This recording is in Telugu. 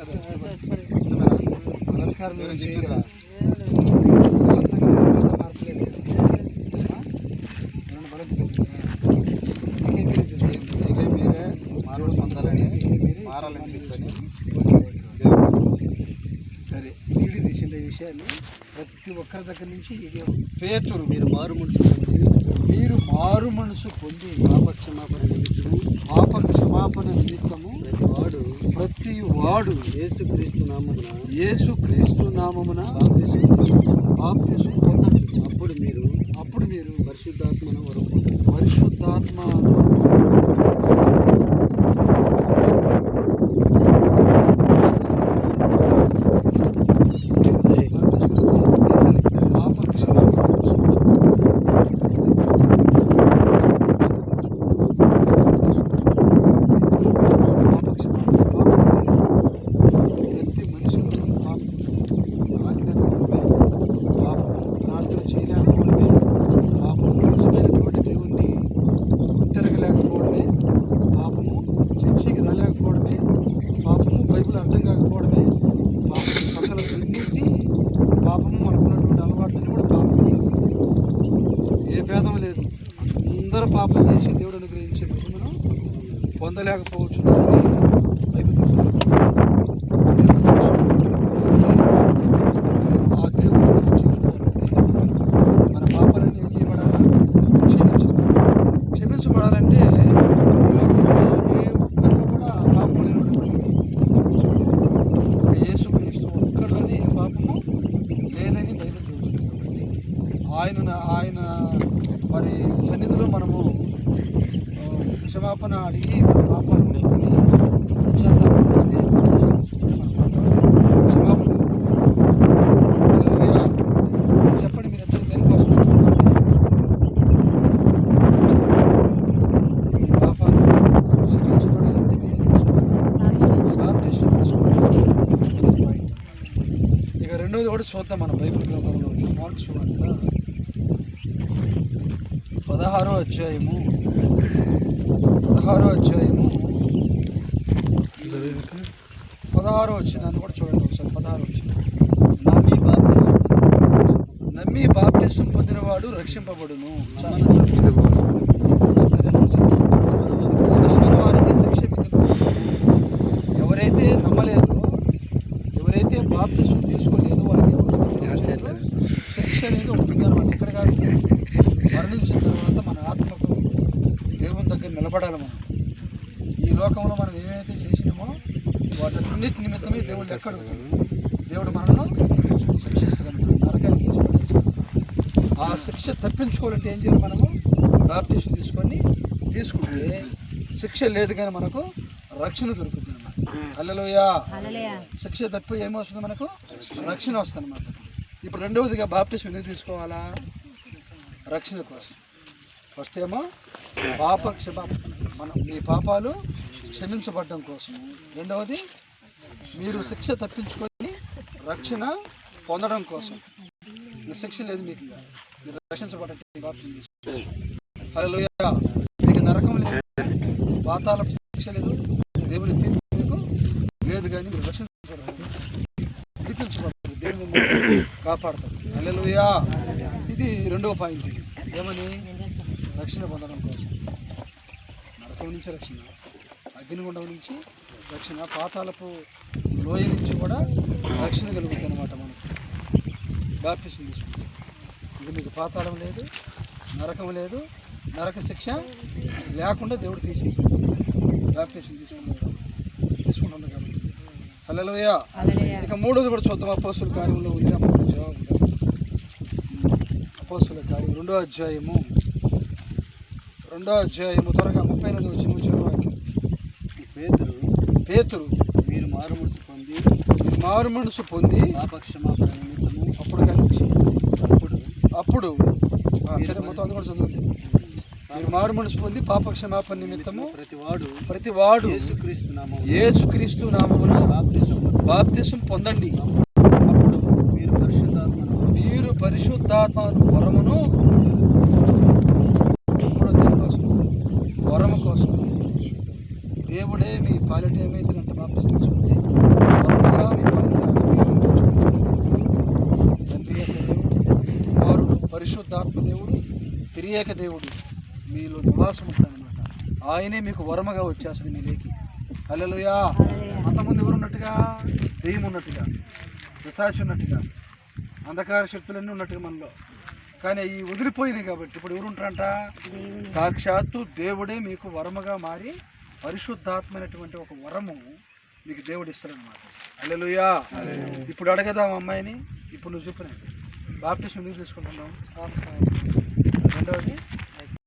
సరే వీడియో తీసిన విషయాన్ని ప్రతి ఒక్కరి దగ్గర నుంచి పేతురు మీరు మారు మనసు పొంది పాప క్షమాపణ నిమిత్తము ప్రతి వాడు యేసుక్రీస్తు నామమున బాప్తిస్మం పొందండి. అప్పుడు మీరు పరిశుద్ధాత్మ అందరూ పాపం చేసి దేవుడు అనుగ్రహించే మనం పొందలేకపోవచ్చు. ఆ దేవుడు మన పాపాలన్నీ ఏం చేయబడాలా? క్షమించబడాలంటే కూడా పాపం యేసుక్రీస్తు ఒక్కళ్ళని పాపము లేదని బైబిల్ చెబుతుంది. కాబట్టి ఆయన మరి సన్నిధిలో మనము క్షమాపణ అడిగి మన పాపాలు చెప్పండి. మీరు అందరూ దేనికోసం ఈ పాపాలు క్షమించబడాలంటే మీరు బాప్టిజం తీసుకోవాలి. ఇక రెండోది కూడా చూద్దాం. మన బైబిల్ గ్రంథంలో మార్క్స్ 16వ అధ్యాయము 16వ వచ్చినాన్ని కూడా చూడండి ఒకసారి. 16వ వచ్చిన నమ్మి బాప్తిస్మం పొందినవాడు రక్షింపబడును, వారికి శిక్ష విధింపబడును. ఎవరైతే నమ్మలేదో, ఎవరైతే బాప్తిస్మం తీసుకోలేదో వాళ్ళకి శిక్ష అనేది ఉంటుంది అనమాట. ఇక్కడ కాదు, మరణించిన తర్వాత మన ఆత్మకు దేవుని దగ్గర నిలబడాలి. మనం ఈ లోకంలో మనం ఏమైతే చేసినామో వాటన్నిటి నిమిత్తమే దేవుడు ఎక్కడుతాడు. దేవుడు మనల్ని శిక్షిస్తాడు, నరకానికి తీసుకుంటాడు. ఆ శిక్ష తప్పించుకోవాలంటే ఏం చేయాలి? మనము బాప్టిజం తీసుకుంటే శిక్ష లేదు కానీ మనకు రక్షణ దొరుకుతుంది అన్నమాట. హల్లెలూయా. శిక్ష తప్పి ఏమొస్తుంది? మనకు రక్షణ వస్తుంది అన్నమాట. ఇప్పుడు రెండవదిగా బాప్టిజం ఎందుకు తీసుకోవాలా? రక్షణ కోసం. ఫస్ట్ ఏమో మీ పాపాలు క్షమించబడడం కోసం. రెండవది మీరు శిక్ష తప్పించుకొని రక్షణ పొందడం కోసం. శిక్ష లేదు మీకు, మీరు రక్షించబడటం. హల్లెలూయా. మీకు నరకం లేదు, పాతాళ శిక్ష లేదు, దేవుని తీర్పు మీకు లేదు, కానీ మీరు రక్షించబడతారు, దేవుని కాపాడతారు. హల్లెలూయా. ఇది రెండవ పాయింట్. ఏమని? రక్షణ పొందడం కోసం. నరకం నుంచి రక్షణ, అగ్నిగుండం నుంచి రక్షణ, పాతాళపు లోయ నుంచి కూడా రక్షణ కలుగుతుంది అన్నమాట. మనకు బాప్టిజం తీసుకుంటాం. ఇది మీకు పాతాళం లేదు, నరకం లేదు, నరక శిక్ష లేకుండా దేవుడు బాప్టిజం తీసుకుంటున్నాడు కాబట్టి. హల్లెలూయా. ఇక మూడోది కూడా చూద్దాం. అపోస్తుల కార్యంలో ఉంది. అపోస్తుల కార్యం 2వ అధ్యాయము త్వరగా 38 వచ్చిన వాక్యం. పేతురు మీరు మారు మనసు పొంది పాపక్షమాపణ నిమిత్తము అప్పుడు సరే మొత్తం అది కూడా చదువుతుంది. మీరు మారు మనసు పొంది పాపక్షమాపణ నిమిత్తము ప్రతివాడు యేసుక్రీస్తు నామమున బాప్తిస్మం పొందండి. అప్పుడు మీరు పరిశుద్ధాత్మ వరమును వరము కోసం దేవుడే మీ పాలిట ఏమైతుందంటే బాప్తిస్మం తీసుకుంటే పరిశుద్ధాత్మ దేవుడు తిరియక దేవుడు మీలో నివాసం ఉంటాడనమాట. ఆయనే మీకు వరమగా వచ్చేస్తుంది మీలోకి. హల్లెలూయా. అంతకుముందు ఎవరు ఉన్నట్టుగా? దెయ్యం ఉన్నట్టుగా, పిశాచి ఉన్నట్టుగా, అంధకార శక్తులన్నీ ఉన్నట్టుగా మనలో. కానీ ఈ వదిలిపోయినాయి కాబట్టి ఇప్పుడు ఎవరు ఉంటారంట? సాక్షాత్తు దేవుడే మీకు వరముగా మారి పరిశుద్ధాత్మైనటువంటి ఒక వరము మీకు దేవుడు ఇస్తాడనమాట. హల్లెలూయా. ఇప్పుడు అడగదాం అమ్మాయిని. ఇప్పుడు నువ్వు చెప్పిన బాప్టిజం ఎందుకు తీసుకుంటున్నావు? రెండవది